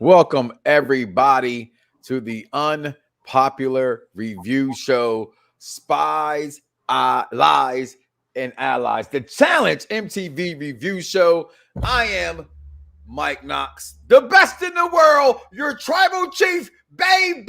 Welcome, everybody, to the unpopular review show, Spies, Lies, and Allies, the Challenge MTV review show. I am Mike Knoxxx, the best in the world, your tribal chief, baby.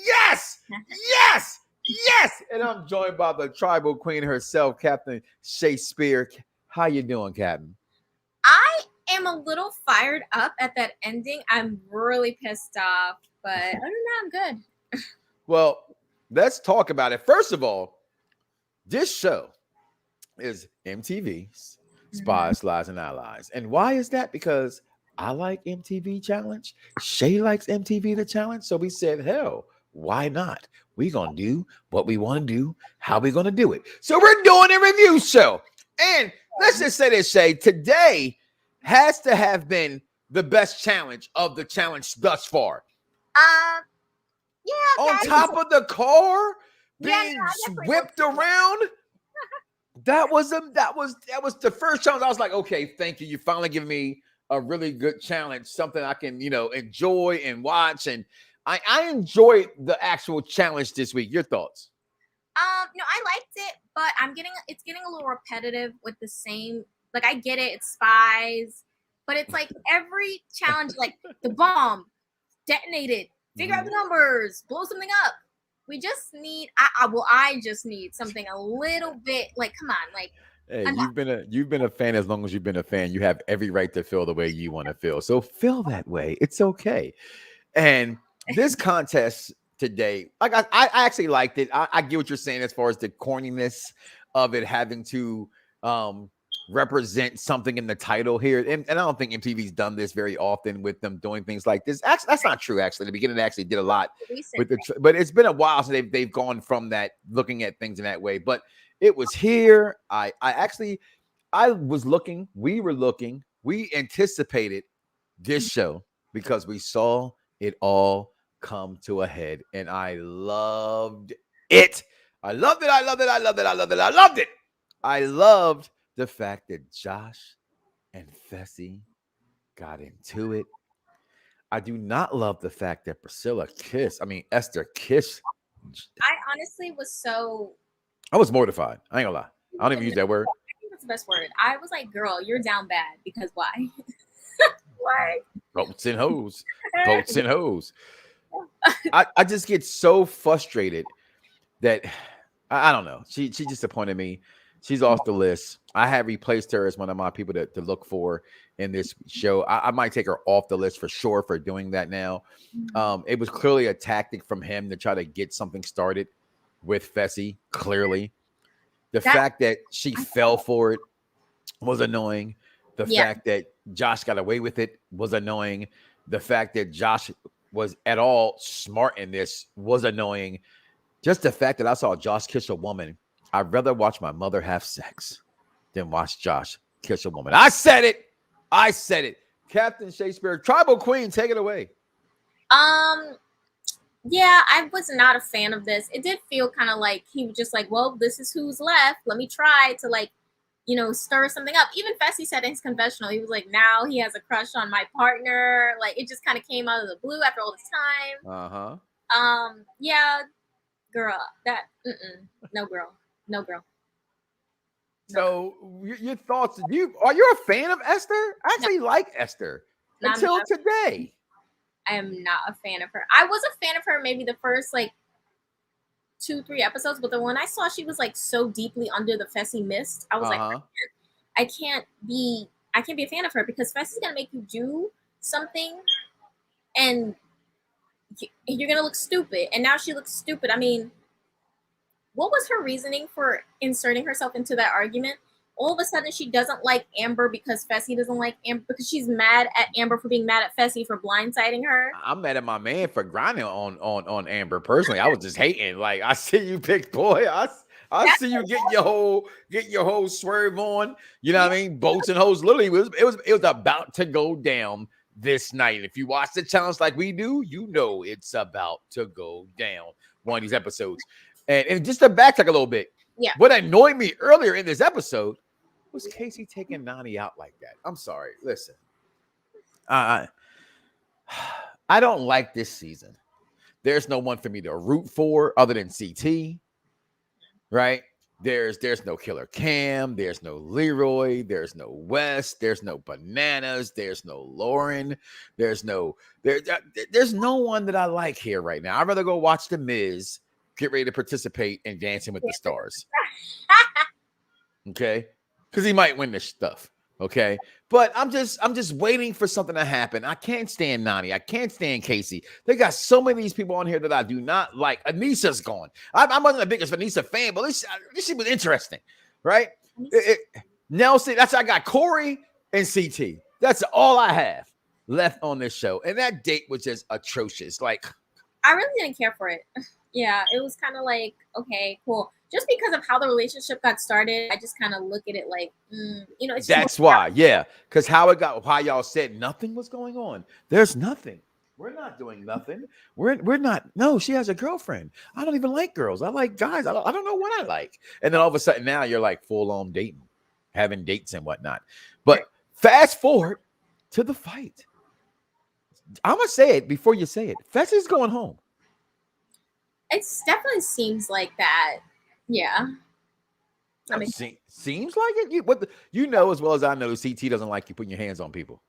Yes, yes, yes. And I'm joined by the tribal queen herself, Captain Shay Sawyer. How you doing, Captain? I am a little fired up at that ending. I'm really pissed off, but other than that, I'm good. Well, let's talk about it. First of all, this show is MTV's Spies, Lies, and Allies. And why is that? Because I like MTV Challenge. Shay likes MTV The Challenge. So we said, hell, why not? We're going to do what we want to do, how we going to do it. So we're doing a review show. And let's just say this, Shay, today has to have been the best challenge of the challenge thus far. Yeah. On top of the car being whipped around. That was the first challenge. I was like, okay, thank you. You finally give me a really good challenge, something I can, enjoy and watch. And I enjoyed the actual challenge this week. Your thoughts? No, I liked it, but it's getting a little repetitive with the same. Like, I get it, it's Spies, but it's like every challenge, like the bomb detonated, figure out the numbers, blow something up. We just need. I just need something a little bit. Like, come on, like. Hey, you've been a fan as long as you've been a fan. You have every right to feel the way you want to feel. So feel that way. It's okay. And this contest today, I actually liked it. I get what you're saying as far as the corniness of it having to represent something in the title here. And I don't think MTV's done this very often with them doing things like this. Actually, that's not true. Actually, the beginning they actually did a lot with but it's been a while since they've gone from that, looking at things in that way. But it was here. I was looking. We were looking. We anticipated this show because we saw it all come to a head, and I loved it. I loved it. I loved it. I loved it. I loved it. I loved it. I loved the fact that Josh and Fessy got into it. I do not love the fact that Esther kissed. I honestly was so. I was mortified. I ain't gonna lie. I don't even use that word. I think that's the best word. I was like, girl, you're down bad because why? Why? Boats and hoes. Boats and hoes. I just get so frustrated that I don't know. She disappointed me. She's off the list. I have replaced her as one of my people to look for in this show. I might take her off the list for sure for doing that now. It was clearly a tactic from him to try to get something started with Fessy. Clearly, the fact that she fell for it was annoying. The fact that Josh got away with it was annoying. The fact that Josh was at all smart in this was annoying. Just the fact that I saw Josh kiss a woman. I'd rather watch my mother have sex than watch Josh kiss a woman. I said it. Captain Shay Sawyer, tribal queen, take it away. Yeah, I was not a fan of this. It did feel kind of like he was just like, well, this is who's left. Let me try to stir something up. Even Fessy said in his confessional, he was like, now he has a crush on my partner. Like, it just kind of came out of the blue after all this time. Yeah, girl, no girl. So your thoughts? Are you a fan of Esther? I actually like Esther until today. I am not a fan of her. I was a fan of her maybe the first 2-3 episodes, but then when I saw she was so deeply under the Fessy mist, I was like, I can't be a fan of her because Fessy's gonna make you do something, and you're gonna look stupid. And now she looks stupid. I mean, what was her reasoning for inserting herself into that argument? All of a sudden, she doesn't like Amber because Fessy doesn't like Amber, because she's mad at Amber for being mad at Fessy for blindsiding her. I'm mad at my man for grinding on Amber. Personally, I was just hating. Like, I see you, big boy. I see you getting your whole swerve on. You know what I mean? Boats and hoes. Literally, it was about to go down this night. If you watch the challenge like we do, you know it's about to go down one of these episodes. And just to backtrack a little bit, what annoyed me earlier in this episode was Casey taking Nani out like that. I'm sorry. Listen, I don't like this season. There's no one for me to root for other than CT, right? There's no Killer Cam, there's no Leroy, there's no West, there's no Bananas, there's no Lauren, there's no there's no one that I like here right now. I'd rather go watch The Miz get ready to participate in Dancing with the Stars. Okay, because he might win this stuff. Okay, but I'm just waiting for something to happen. I can't stand Nani. I can't stand Casey. They got so many of these people on here that I do not like. Anissa's gone. I wasn't the biggest Anissa fan, but this shit was interesting, right? Nelson. That's I got Corey and CT. That's all I have left on this show, and that date was just atrocious. Like, I really didn't care for it. Yeah, it was kind of like, okay, cool. Just because of how the relationship got started, I just kind of look at it like, it's that's why, yeah. Because how y'all said nothing was going on. There's nothing. We're not doing nothing. We're not. No, she has a girlfriend. I don't even like girls. I like guys. I don't know what I like. And then all of a sudden now you're like full on dating, having dates and whatnot. But fast forward to the fight. I'm gonna say it before you say it. Fessy's going home. It definitely seems like that. Yeah. I mean, seems like it. You know as well as I know, CT doesn't like you putting your hands on people.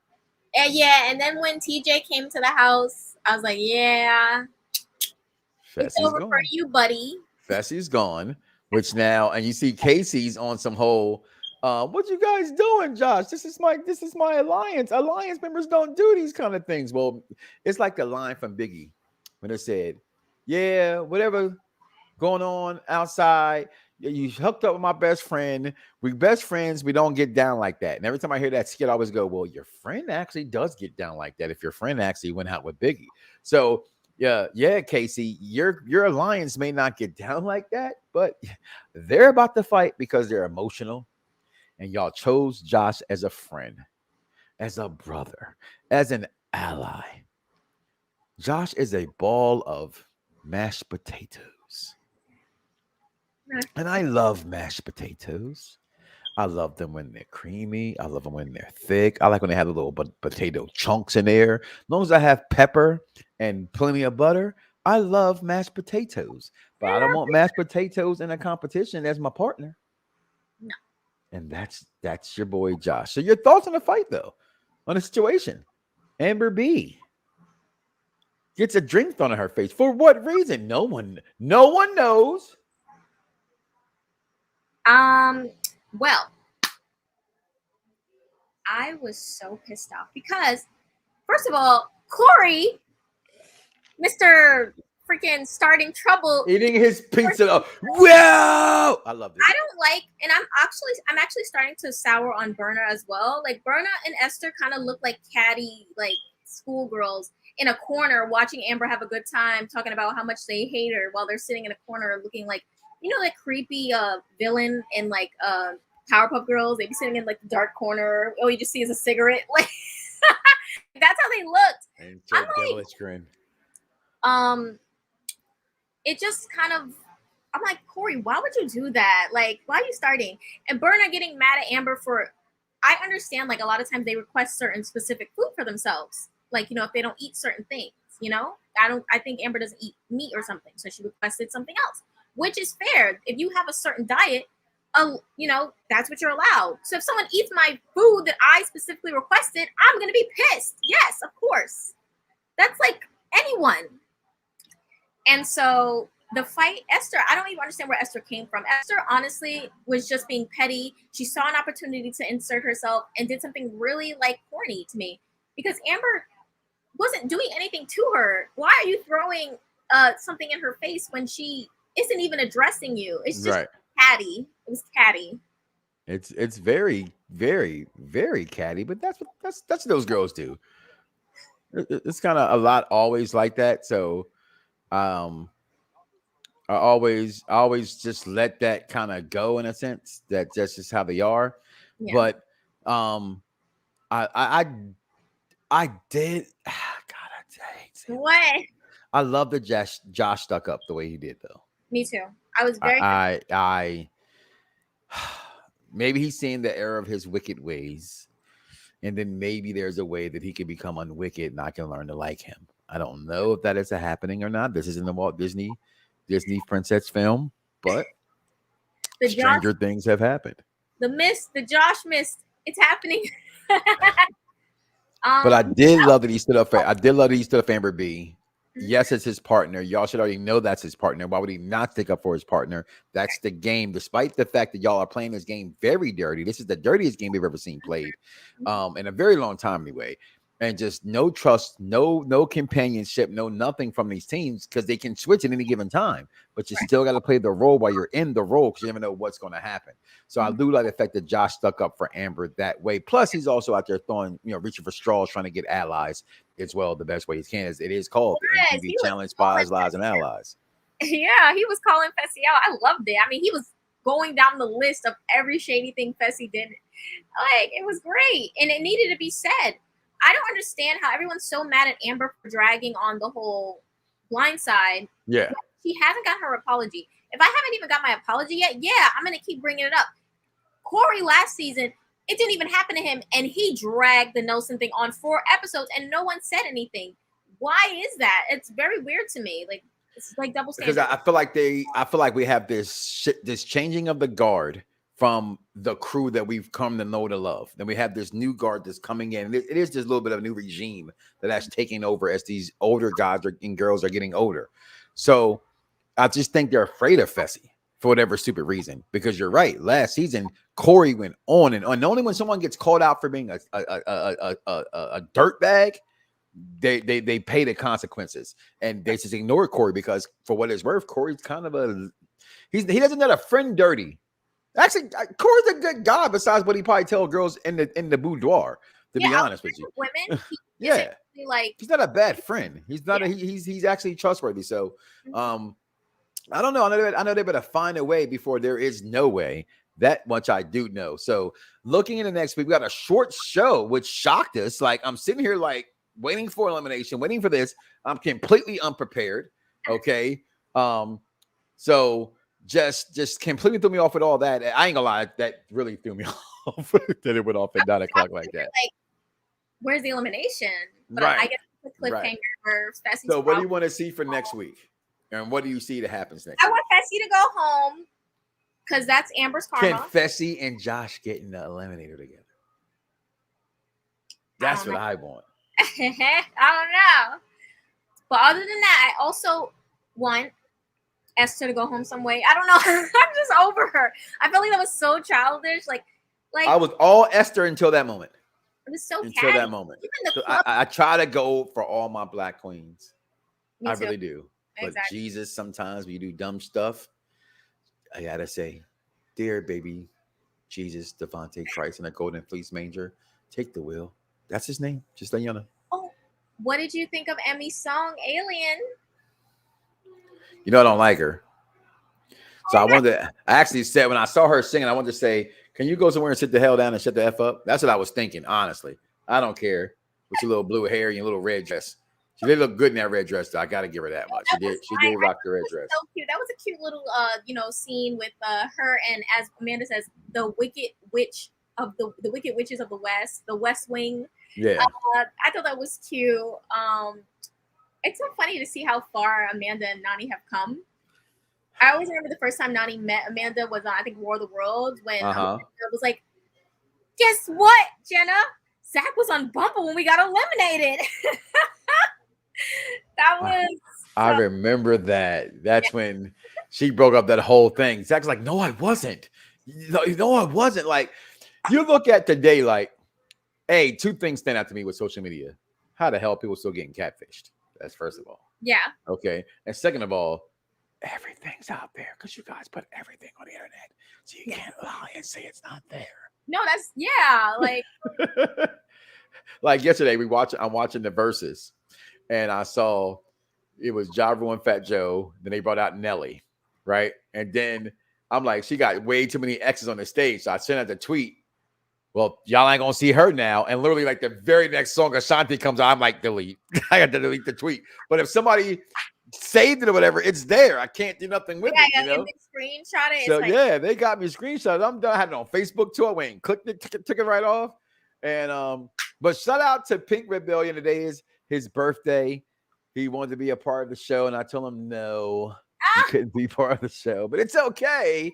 Yeah, and then when TJ came to the house, I was like, yeah, it's over for you, buddy. Fessy's gone, which now, and you see Casey's on some whole, what you guys doing, Josh? This is my alliance. Alliance members don't do these kind of things. Well, it's like the line from Biggie when it said, yeah, whatever going on outside, you hooked up with my best friend. We best friends. We don't get down like that. And every time I hear that skit, I always go, well, your friend actually does get down like that if your friend actually went out with Biggie. So yeah, Casey, your alliance may not get down like that, but they're about to fight because they're emotional. And y'all chose Josh as a friend, as a brother, as an ally. Josh is a ball of mashed potatoes. And I love mashed potatoes. I love them when they're creamy. I love them when they're thick. I like when they have the little potato chunks in there. As long as I have pepper and plenty of butter, I love mashed potatoes. But I don't want mashed potatoes in a competition as my partner. No. And that's your boy Josh. So your thoughts on the fight, though, on the situation? Amber B gets a drink thrown in her face. For what reason? No one knows. Well, I was so pissed off because, first of all, Corey, Mr. freaking starting trouble, eating his pizza. Whoa! I love this. I don't like, and I'm actually starting to sour on Berna as well. Like Berna and Esther kind of look like catty, like schoolgirls in a corner watching Amber have a good time, talking about how much they hate her while they're sitting in a corner looking like, that creepy villain in like Powerpuff Girls. They be sitting in like the dark corner. All you just see is a cigarette. Like that's how they looked. And I'm devilish grin. It just kind of, I'm like, Corey, why would you do that? Like, why are you starting? And Berna getting mad at Amber for, I understand, like, a lot of times they request certain specific food for themselves. Like, if they don't eat certain things, I think Amber doesn't eat meat or something. So she requested something else, which is fair. If you have a certain diet, that's what you're allowed. So if someone eats my food that I specifically requested, I'm going to be pissed. Yes, of course. That's like anyone. And so the fight, Esther, I don't even understand where Esther came from. Esther honestly was just being petty. She saw an opportunity to insert herself and did something really like corny to me because Amber wasn't doing anything to her. Why are you throwing something in her face when she isn't even addressing you? It's just catty. It was catty. It's very, very, very catty, but that's what those girls do. It's kind of a lot always like that. So I always just let that kind of go in a sense. That's just how they are. Yeah. But I did. God, I hate what? I love that Josh stuck up the way he did, though. Me too. I was very. I maybe he's seeing the error of his wicked ways, and then maybe there's a way that he can become unwicked and I can learn to like him. I don't know if that is happening or not. This isn't a Walt Disney princess film, but The Josh, stranger things have happened. the Josh mist. It's happening. But I did love that he stood up for. I did love that he stood up for Amber B. Yes, it's his partner. Y'all should already know that's his partner. Why would he not stick up for his partner? That's the game. Despite the fact that y'all are playing this game very dirty, this is the dirtiest game we've ever seen played, in a very long time anyway. And just no trust, no companionship, no nothing from these teams because they can switch at any given time. But you still got to play the role while you're in the role because you never know what's going to happen. So I do like the fact that Josh stuck up for Amber that way. Plus, he's also out there throwing, reaching for straws, trying to get allies as well. The best way he can is it is called the MTV Challenge Spies, Lies, and Allies. Yeah, he was calling Fessy out. I loved it. I mean, he was going down the list of every shady thing Fessy did. Like, it was great, and it needed to be said. I don't understand how everyone's so mad at Amber for dragging on the whole blind side. Yeah. She hasn't got her apology. If I haven't even got my apology yet, I'm going to keep bringing it up. Corey last season, it didn't even happen to him, and he dragged the Nelson thing on 4 episodes, and no one said anything. Why is that? It's very weird to me. Like, it's like double standard. Because I feel like we have this changing of the guard from the crew that we've come to know to love. Then we have this new guard that's coming in. It is just a little bit of a new regime that's taking over as these older guys and girls are getting older. So I just think they're afraid of Fessy for whatever stupid reason. Because you're right. Last season, Corey went on and on. And only when someone gets called out for being a dirt bag, they pay the consequences. And they just ignore Corey because for what it's worth, Corey's kind of he doesn't let a friend dirty. Actually, Corey's a good guy. Besides what he probably tell girls in the boudoir, to be honest with you, women. He's not a bad friend. He's not. He's actually trustworthy. So, I don't know. I know they better find a way before there is no way. That much I do know. So, looking into next week, we got a short show, which shocked us. Like I'm sitting here, like waiting for elimination, waiting for this. I'm completely unprepared. Okay, so. Just completely threw me off with all that. I ain't gonna lie, that really threw me off that it went off at 9 o'clock like that. Like, where's the elimination? But right. I guess it's a cliffhanger for Fessy's So what do you want to see for next week? And what do you see that happens next week? I want Fessy to go home because that's Amber's karma. Can Fessy and Josh get in the eliminator together? That's what I want. I don't know. But other than that, I also want Esther to go home some way. I don't know. I'm just over her. I feel like that was so childish. Like I was all Esther until that moment. It was so until that moment. So I try to go for all my black queens. I really do. But Jesus, sometimes when you do dumb stuff, I gotta say, dear baby Jesus, Devontae Christ in a golden fleece manger, take the wheel. That's his name. Just let you know. Oh, what did you think of Emmy's song, Alien? You know I don't like her. So I actually said when I saw her singing, I wanted to say, can you go somewhere and sit the hell down and shut the F up? That's what I was thinking, honestly. I don't care with your little blue hair and your little red dress. She did look good in that red dress, though. I got to give her that much. She did rock the red dress. So cute. That was a cute little scene with her and, as Amanda says, the wicked witch of the wicked witches of the West, the West Wing. Yeah. I thought that was cute. It's so funny to see how far Amanda and Nani have come. I always remember the first time Nani met Amanda was on, I think, War of the Worlds when Amanda was like, guess what, Jenna? Zach was on Bumble when we got eliminated. That was... I remember that. That's when she broke up that whole thing. Zach's like, no, I wasn't. No, I wasn't. Like, you look at today, like, hey, 2 things stand out to me with social media. How the hell people still getting catfished? That's first of all. Yeah. Okay. And second of all, everything's out there because you guys put everything on the internet. So you can't lie and say it's not there. No, that's like like yesterday, I'm watching the Versus, and I saw it was Ja Rule and Fat Joe. Then they brought out Nelly, right? And then I'm like, she got way too many exes on the stage. So I sent out the tweet. Well, y'all ain't gonna see her now. And literally, like the very next song, Ashanti comes out. I'm like, delete. I got to delete the tweet. But if somebody saved it or whatever, it's there. I can't do nothing with it. You know? Screenshot it. So they got me screenshot. I'm done. I had it on Facebook too. I went and clicked it, took it right off. And but shout out to Pink Rebellion. Today is his birthday. He wanted to be a part of the show, and I told him no, he couldn't be part of the show, but it's okay.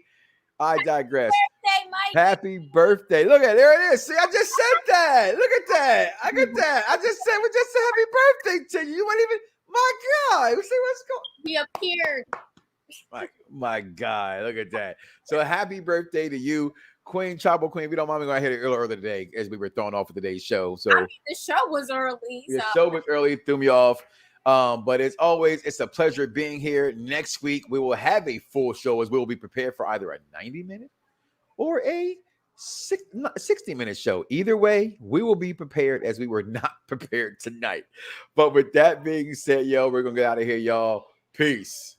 I digress. Birthday, Mike. Happy birthday. Look at there it is. See, I just said that. Look at that. I get that. I just said we just said happy birthday to you. You weren't even my guy. See what's going. He appeared. My guy. Look at that. So happy birthday to you, Queen Chapel Queen. If you don't mind me going to hit it earlier today as we were thrown off of today's show. So I mean, the show was early. The show was early, threw me off. But as always, it's a pleasure being here. Next week, we will have a full show as we will be prepared for either a 90-minute or a 60-minute show. Either way, we will be prepared as we were not prepared tonight. But with that being said, we're going to get out of here, y'all. Peace.